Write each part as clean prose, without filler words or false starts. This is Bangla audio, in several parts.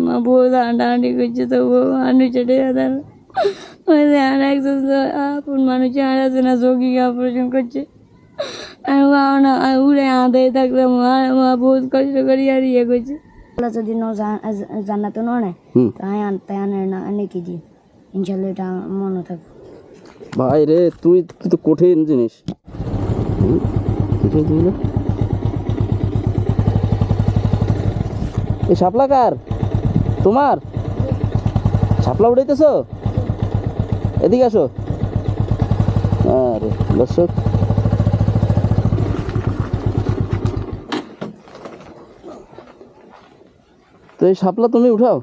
আমার বউ হাঁটাহাঁটি করছে তো বউ হাঁটু চেটে যাতাম ওই যে আর একজন আপন মানুষে হারাচ্ছে না যোগী অপারেশন করছে আর না উড়ে হাঁটাই থাকলাম আমার বহুত কষ্ট করি আর ইয়ে করছে যদি জান্নাত নয় তাই আনে না নাকি দিই ইনশাল্লাহ এটা মনে থাকবে ভাই রে তুই তো কঠিন জিনিস এই শাপলা কার তোমার শাপলা উঠাইতেছ এদিকে আসো আরে দর্শক তো এই শাপলা তুমি উঠাও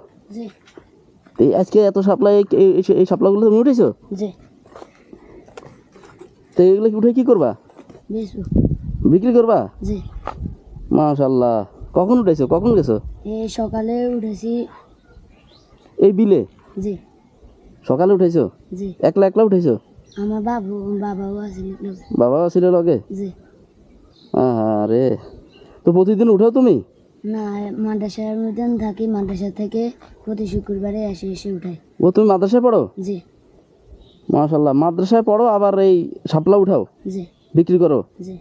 এই আজকে এত শাপলা এই শাপলাগুলো তুমি উঠেছো তো এগুলো উঠে কি করবা বিক্রি করবা মাশাআল্লাহ কখন উঠেছো কখন গেছো এই সকালে উঠেছি এই বিলে জি সকালে উঠেছো জি একলা একলা উঠেছো আমার বাবাও আছিল বাবাও ছিল লগে জি আরে তো প্রতিদিন উঠাও তুমি না মাদ্রাসার মধ্যে থাকি মাদ্রাসা থেকে প্রতি শুক্রবারে এসে উঠাই ও তুমি মাদ্রাসায় পড়ো জি মাশাআল্লাহ মাদ্রাসায় পড়ো আবার এই শাপলা উঠাও জি বিক্রি করো জি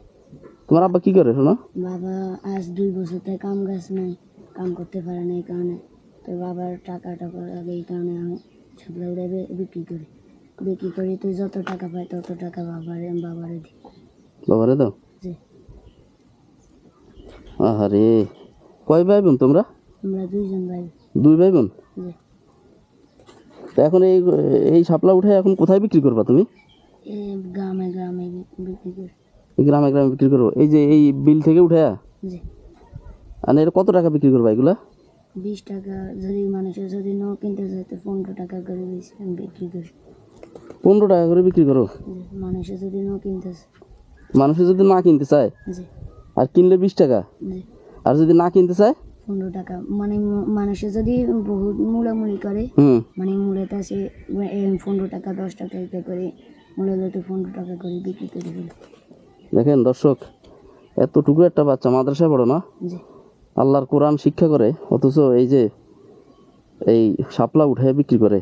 তোমার আব্বা কি করে শোনো বাবা আজ 2 বছর থেকে কাম কাজ নাই কাম করতে পারে না এই কারণে তো বাবার টাকাটা লাগে এই কারণে আমি শাপলা উঠে বিক্রি করি তুই যত টাকা পাই তত টাকা বাবারে দিই বাবারে দাও জি আরে কয় ভাই বোন তোমরা আমরা 2 জন ভাই 2 ভাই বোন জি তো এখন এই শাপলা উঠে এখন কোথায় বিক্রি করবা তুমি এই গ্রামে বিক্রি করি গ্রামে গ্রামে বিক্রি করবো এই যে এই বিল থেকে উঠে জি আর এর কত টাকা বিক্রি করবা এগুলা 20 টাকা যদি মানুষের যদি ন কিনতে চায় তো 15 টাকা করে বিক্রি করি 15 টাকা করে বিক্রি করো মানুষের যদি ন কিনতে মানুষে যদি না কিনতে চায় জি আর কিনলে 20 টাকা জি আর যদি না কিনতে চায় 15 টাকা মানে মানুষে যদি বহুত মূলামূলি করে মানে মূলেতে সে 15 টাকা 10 টাকা এটা করে মূলত 15 টাকা করে বিক্রি করে দিল দেখেন দর্শক এতটুকু একটা বাচ্চা মাদ্রাসায় পড়ো না জি আল্লাহর কোরআন শিক্ষা করে অথচ এই যে এই শাপলা উঠে বিক্রি করে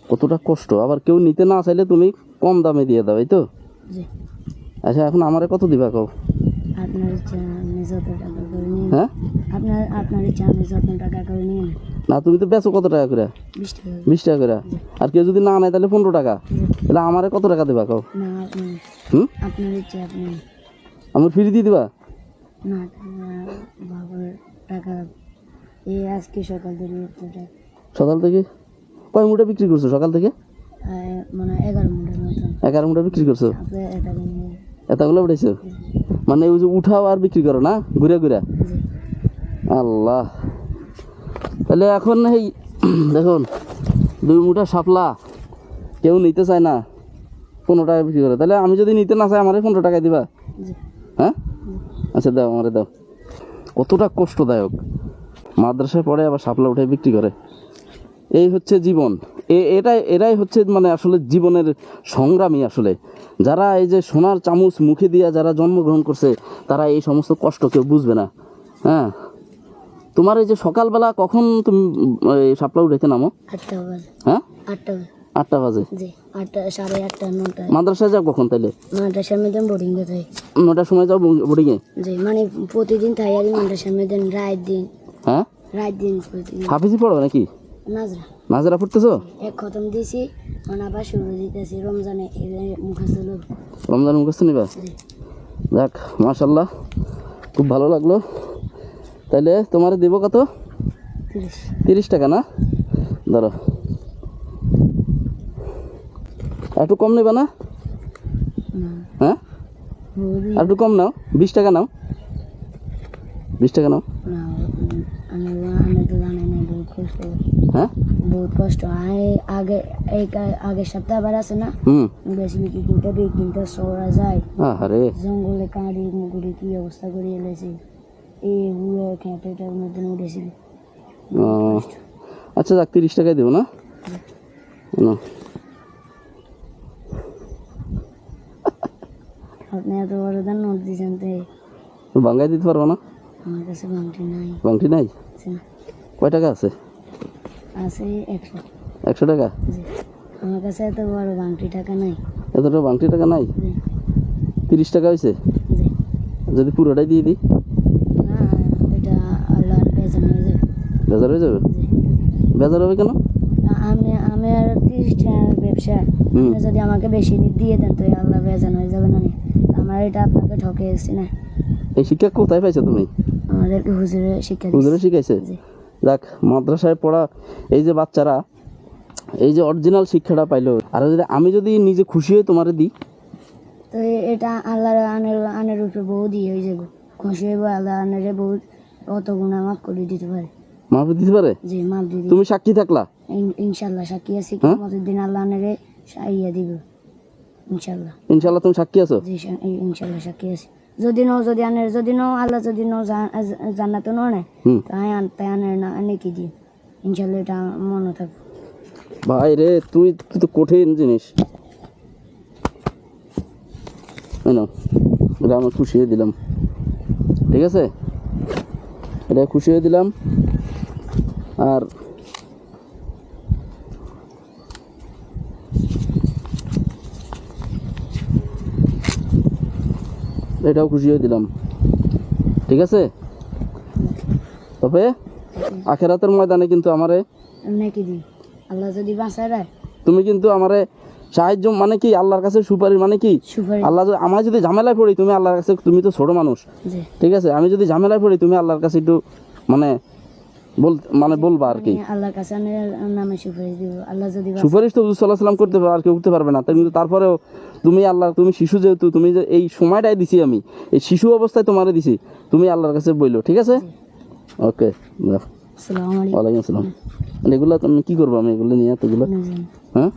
কতটা কষ্ট আবার কেউ নিতে না চাইলে তুমি কম দামে দিয়ে দাও এই তো জি আচ্ছা এখন আমারে কত দিবা কও আপনার ইচ্ছা আপনি যত টাকা করে নিন হ্যাঁ আপনার ইচ্ছা আপনি যত টাকা করে নিন না তুমি তো বেচো কত টাকা করে 20 টাকা 20 টাকা করে আর কেউ যদি না নেয় তাহলে 15 টাকা তাহলে আমারে কত টাকা দিবা কও না আপনি আপনার ইচ্ছা আপনি আমার ফ্রি দিয়ে দিবা না বাবার টাকা এই আজকে সকাল থেকে সকাল থেকে কয় মুঠা বিক্রি করছো সকাল থেকে মানে 11 মুঠের মতন 11 মুঠা বিক্রি করছো আপনি এটা নিয়ে এতগুলো উঠেছো মানে ওই যে উঠাও আর বিক্রি করো না ঘুরে ঘুরে জি আল্লাহ তাহলে এখন এই দেখুন 2 মুঠা শাপলা কেউ নিতে চায় না 15 টাকা বিক্রি করে তাহলে আমি যদি নিতে না চাই আমারে 15 টাকায় দিবা জি হ্যাঁ আচ্ছা দাও আমারে দাও কতটা কষ্টদায়ক মাদ্রাসায় পড়ে আবার শাপলা উঠে বিক্রি করে এই হচ্ছে জীবন এরাই হচ্ছে মানে আসলে জীবনের সংগ্রামী আসলে যারা এই যে সোনার চামচ মুখে দিয়া যারা জন্মগ্রহণ করছে তারা এই সমস্ত কষ্ট কেউ বুঝবে না হ্যাঁ তোমার এই যে সকালবেলা কখন তুমি শাপলা উঠাইতে নামো 8টা বাজে হ্যাঁ 8টা বাজে জি 8টা 8:30 9টা মাদ্রাসায় যাও কখন তাইলে মাদ্রাসার মধ্যে বোর্ডিং এ থাকি 9টার সময় যাও বোর্ডিংয়ে জি মানে প্রতিদিন থাকি আর মাদ্রাসার মধ্যে হ্যাঁ রাত দিন প্রতিদিন হাফিজি পড়ো নাকি নাজরা পড়তেছো এক খতম দিছি মানে আবার শুরু দিতেছি রমজানে মুখস্থ নিবা যাক মাশাআল্লাহ খুব ভালো লাগলো তাইলে তোমারে দেব কত 30 টাকা না ধরো একটু কম নেবা না হ্যাঁ আর একটু কম নাও 20 টাকা নাও 20 টাকা নাও হ্যাঁ বহুত কষ্ট আগে সপ্তাহ আবার আছে না বেশি বিক্রি করতে বিক্রিটা সরা যায় জঙ্গলে কাঁড়ি মুগুড়ি কি অবস্থা করে এলেছে এই বুড়ো খেতেটার মধ্যে উঠেছিল আচ্ছা যাক 30 টাকায় দেবো না আপনি এত বড় দান নোট দিয়েছেন তো বাঙ্গাই দিতে পারবো না আমার কাছে বাংটি নাই কয় টাকা আছে আছে 100। 100 টাকা? জি। আমার কাছে এত বড় বাংটি টাকা নাই। এতটা বাংটি টাকা নাই? জি 30 টাকা হয়েছে? জি। যদি পুরোটাই দিয়ে দিই? না, এটা আল্লাহর বেজান হয়ে যাবে। বেজার হয়ে যাবে? জি। বেজার হবে কেন? আমি আর 30 টাকার ব্যবসা, আপনি যদি আমাকে বেশি দিয়ে দেন তো আল্লাহ বেজান হয়ে যাবে না নি? আমার এটা আপনাকে ঠকে এসেছি না। এই শিক্ষা কোথায় পাইছো তুমি? আমাদেরকে হুজুরে শিক্ষা দিয়েছে। হুজুরে শিখাইছে? জি। যাক, মাদ্রাসায় পড়া এই যে বাচ্চারা এই যে অরিজিনাল শিক্ষাটা পাইলো, আর যদি আমি যদি নিজে খুশি হয়ে তোমারে দিই, তো এটা আল্লাহর আনের উপরে বহু দিয়ে হয়ে যাবে। খুশি হইব, আল্লাহ আনের বহু অত গুণা মাফ করে দিতে পারে। মাফ দিতে পারে? জি, মাফ দিয়ে দিবে। তুমি সাক্ষী থাকলা? ইনশাল্লাহ সাক্ষী আছি। হ্যাঁ? কিয়ামতের দিন আল্লাহ আনারে সাইয়া দিব ইনশাল্লাহ। ইনশাআল্লাহ তুমি সাক্ষী আছো? জি, ইনশাল্লাহ সাক্ষী আছি। যদি আনের যদি আল্লাহ যদি জান্নাত নো নেয় তাই আনের না আনে কি দিই ইনশাল্লাহ, এটা মনে থাকবে। ভাই রে, তুই তো কঠিন জিনিস। এই নাও, এটা আমি খুশি হয়ে দিলাম, ঠিক আছে? এটা খুশি হয়ে দিলাম। আর এটাও খুশি হয়ে দিলাম, ঠিক আছে? তবে আখেরাতের ময়দানে কিন্তু আমারে নাকি দিই আল্লাহ যদি বাঁচায় রায়, তুমি কিন্তু আমারে সাহায্য মানে কি, আল্লাহর কাছে সুপারিশ মানে কি, সুপারিশ। আল্লাহ আমার যদি ঝামেলায় পড়ি তুমি আল্লাহর কাছে, তুমি তো ছোট মানুষ, জি। ঠিক আছে? আমি যদি ঝামেলায় পড়ি তুমি আল্লাহর কাছে একটু মানে বলবা আর কি। আমি আল্লাহর কাছে আনের নামে সুপারিশ দিব। আল্লাহ যদি সুপারিশ তো হুজুর সাল্লাল্লাহু আলাইহি সাল্লাম করতে পারে, আর কেউ করতে পারবে না। কিন্তু তারপরেও তুমি আল্লাহ, তুমি শিশু যেহেতু, তুমি যে এই সময়টাই দিছি আমি, এই শিশু অবস্থায় তোমারে দিছি, তুমি আল্লাহর কাছে বইলো, ঠিক আছে? ওকে, আসসালামু আলাইকুম। ওয়ালাইকুম আসসালাম। এগুলো তুমি কি করবো? আমি এগুলো নিয়ে এতগুলো, হ্যাঁ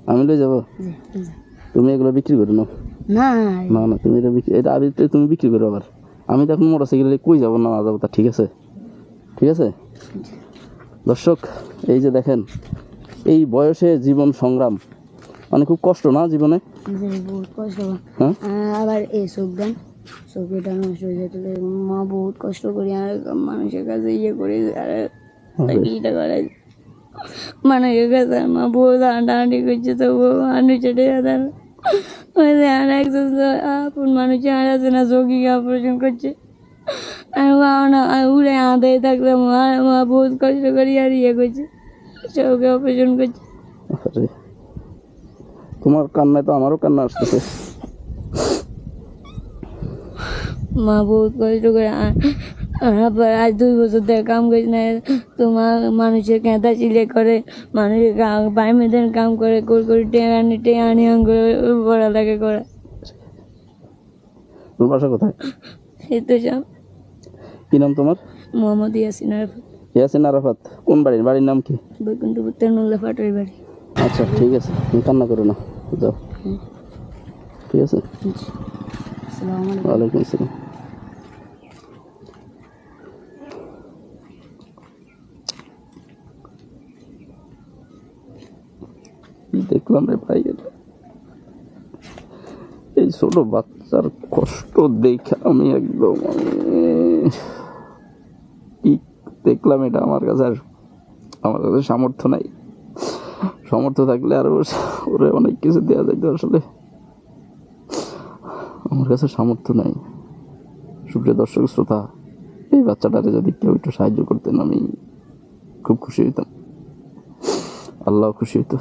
আমি লই যাবো? তুমি এগুলো বিক্রি করে নাও। না না না, তুমি এটা তুমি বিক্রি করো। আবার আমি তো এখন মোটরসাইকেলে কই যাবো না যাবো তা, ঠিক আছে? ঠিক আছে দর্শক, এই যে দেখেন এই বয়সে জীবন সংগ্রাম, মানে খুব কষ্ট না জীবনে? বহুত কষ্ট। হ্যাঁ, আবার এই চোখ দেন, চোখটা নষ্ট হয়ে যেত। মা বহুত কষ্ট করি আর মানুষের কাছে ইয়ে করি আর ইটা করে মানুষের কাছে মা বহুত হাঁটাহাঁটি করছে, তো মানুষ ছেড়ে আর একজন আপন মানুষের আর আছে না, যোগী অপারেশন করছে। আর উড়ে আঁধাই থাকলাম, মা বহুত কষ্ট করি আর ইয়ে করছে, চোখে অপারেশন করছে। আরে তোমার কান্নায় তো আমারও কান্না আসতেছে। মা বহুত কষ্ট করে আজ 2 বছর ধরে কাম করি না, তোমার মানুষের কেঁদা চিলে করে, মানুষের বাইমেদের কাম করে করে টেনে আনি করে পড়ালেখা করে। তোর বাসা কোথায়? এই তো সব। কি নাম তোমার? মোহাম্মদ ইয়াসিন আরাফাত। ইয়াসিন আরাফাত। কোন বাড়ির নাম কি? বৈকুণ্ঠপুর তেরনুল্লাহ ফাটারি বাড়ি। আচ্ছা ঠিক আছে, তুমি কান্না করো না, যাও, ঠিক আছে? আসসালামু আলাইকুম। ওয়ালাইকুম আসসালাম। দেখলাম রে ভাই, এই ছোট বাচ্চার কষ্ট দেখে আমি একদম কি দেখলাম, এটা আমার কাছে সামর্থ্য নাই। সামর্থ্য থাকলে আর ওরে অনেক কিছু দেওয়া যাইতো, আসলে আমার কাছে সামর্থ্য নাই। সুপ্রিয় দর্শক শ্রোতা, এই বাচ্চাটারে যদি কেউ একটু সাহায্য করতেন আমি খুব খুশি হইতাম, আল্লাহ খুশি হইতো।